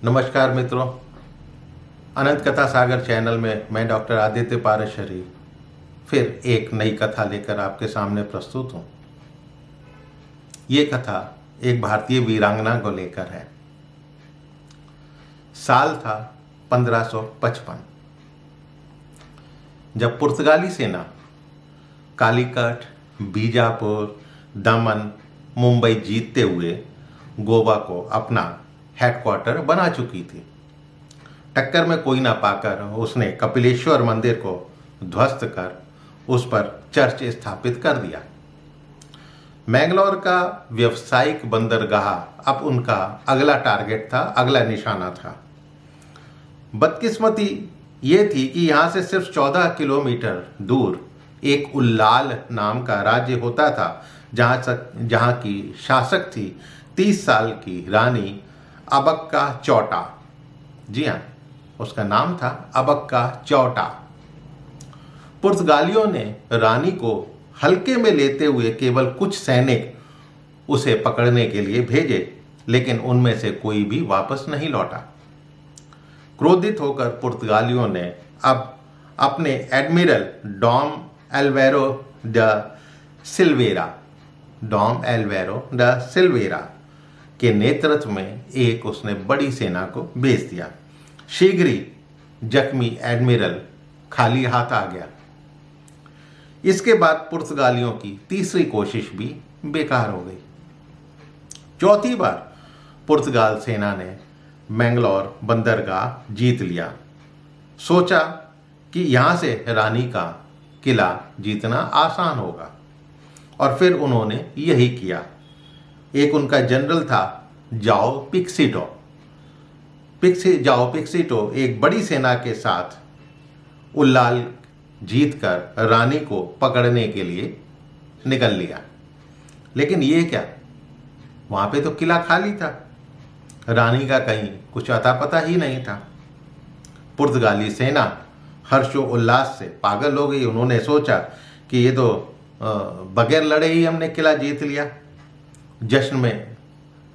नमस्कार मित्रों, अनंत कथा सागर चैनल में मैं डॉक्टर आदित्य पाराशरी फिर एक नई कथा लेकर आपके सामने प्रस्तुत हूँ। ये कथा एक भारतीय वीरांगना को लेकर है। साल था 1555, जब पुर्तगाली सेना कालीकट, बीजापुर, दमन, मुंबई जीतते हुए गोवा को अपना हेडक्वार्टर बना चुकी थी। टक्कर में कोई ना पाकर उसने कपिलेश्वर मंदिर को ध्वस्त कर उस पर चर्च स्थापित कर दिया। मैंगलोर का व्यावसायिक बंदरगाह अब उनका अगला टारगेट था, अगला निशाना था। बदकिस्मती ये थी कि यहाँ से सिर्फ 14 किलोमीटर दूर एक उल्लाल नाम का राज्य होता था, जहाँ की शासक थी 30 साल की रानी अबक्का चौटा। जी हाँ, उसका नाम था अबक्का चौटा। पुर्तगालियों ने रानी को हल्के में लेते हुए केवल कुछ सैनिक उसे पकड़ने के लिए भेजे, लेकिन उनमें से कोई भी वापस नहीं लौटा। क्रोधित होकर पुर्तगालियों ने अब अपने एडमिरल डॉम एल्वेरो द सिल्वेरा के नेतृत्व में एक उसने बड़ी सेना को भेज दिया। शीघ्र ही जख्मी एडमिरल खाली हाथ आ गया। इसके बाद पुर्तगालियों की तीसरी कोशिश भी बेकार हो गई। चौथी बार पुर्तगाल सेना ने मैंगलोर बंदरगाह जीत लिया। सोचा कि यहाँ से रानी का किला जीतना आसान होगा, और फिर उन्होंने यही किया। एक उनका जनरल था जाओ पिक्सिटो एक बड़ी सेना के साथ उल्लाल जीतकर रानी को पकड़ने के लिए निकल लिया। लेकिन ये क्या, वहाँ पे तो किला खाली था, रानी का कहीं कुछ अता पता ही नहीं था। पुर्तगाली सेना हर्षो उल्लास से पागल हो गई। उन्होंने सोचा कि ये तो बगैर लड़े ही हमने किला जीत लिया। जश्न में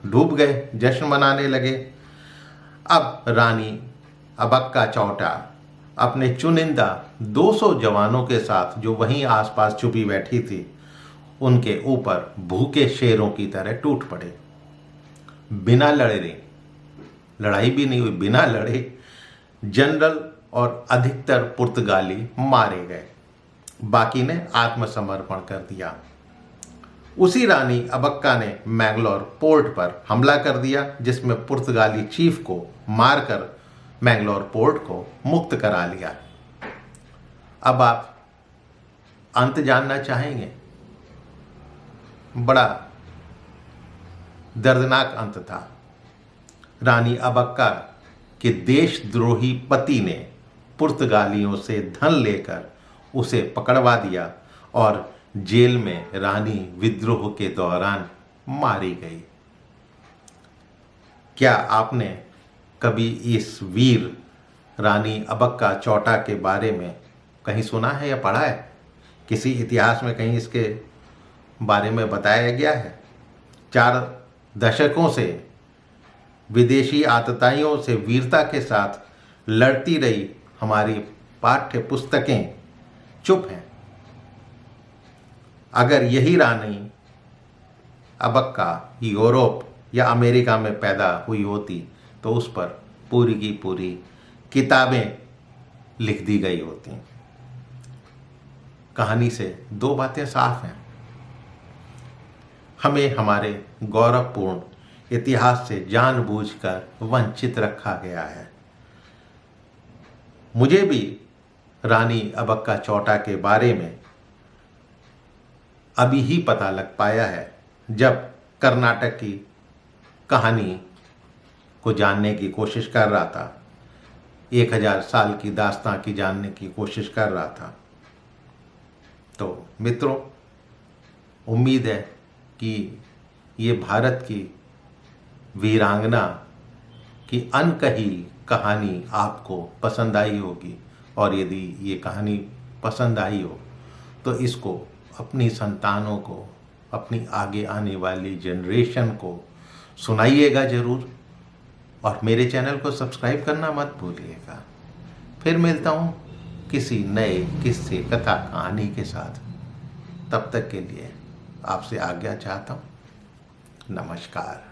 डूब गए, जश्न मनाने लगे। अब रानी अबक्का चौटा अपने चुनिंदा 200 जवानों के साथ, जो वहीं आसपास छुपी बैठी थी, उनके ऊपर भूखे शेरों की तरह टूट पड़े। बिना लड़े, लड़ाई भी नहीं हुई, बिना लड़े जनरल और अधिकतर पुर्तगाली मारे गए। बाकी ने आत्मसमर्पण कर दिया। उसी रानी अबक्का ने मैंगलोर पोर्ट पर हमला कर दिया, जिसमें पुर्तगाली चीफ को मारकर मैंगलोर पोर्ट को मुक्त करा लिया। अब आप अंत जानना चाहेंगे। बड़ा दर्दनाक अंत था। रानी अबक्का के देशद्रोही पति ने पुर्तगालियों से धन लेकर उसे पकड़वा दिया और जेल में रानी विद्रोह के दौरान मारी गई। क्या आपने कभी इस वीर रानी अबक्का चौटा के बारे में कहीं सुना है या पढ़ा है? किसी इतिहास में कहीं इसके बारे में बताया गया है? 4 दशकों से विदेशी आतताइयों से वीरता के साथ लड़ती रही हमारी पाठ्य पुस्तकें चुप हैं। अगर यही रानी अबक्का यूरोप या अमेरिका में पैदा हुई होती तो उस पर पूरी की पूरी किताबें लिख दी गई होती। कहानी से 2 बातें साफ हैं। हमें हमारे गौरवपूर्ण इतिहास से जानबूझकर वंचित रखा गया है। मुझे भी रानी अबक्का चौटा के बारे में अभी ही पता लग पाया है, जब कर्नाटक की कहानी को जानने की कोशिश कर रहा था। 1000 साल की दास्तां की जानने की कोशिश कर रहा था। तो मित्रों, उम्मीद है कि ये भारत की वीरांगना की अनकही कहानी आपको पसंद आई होगी, और यदि ये कहानी पसंद आई हो तो इसको अपनी संतानों को, अपनी आगे आने वाली जनरेशन को सुनाइएगा ज़रूर। और मेरे चैनल को सब्सक्राइब करना मत भूलिएगा। फिर मिलता हूँ किसी नए किस्से कथा कहानी के साथ। तब तक के लिए आपसे आज्ञा चाहता हूँ। नमस्कार।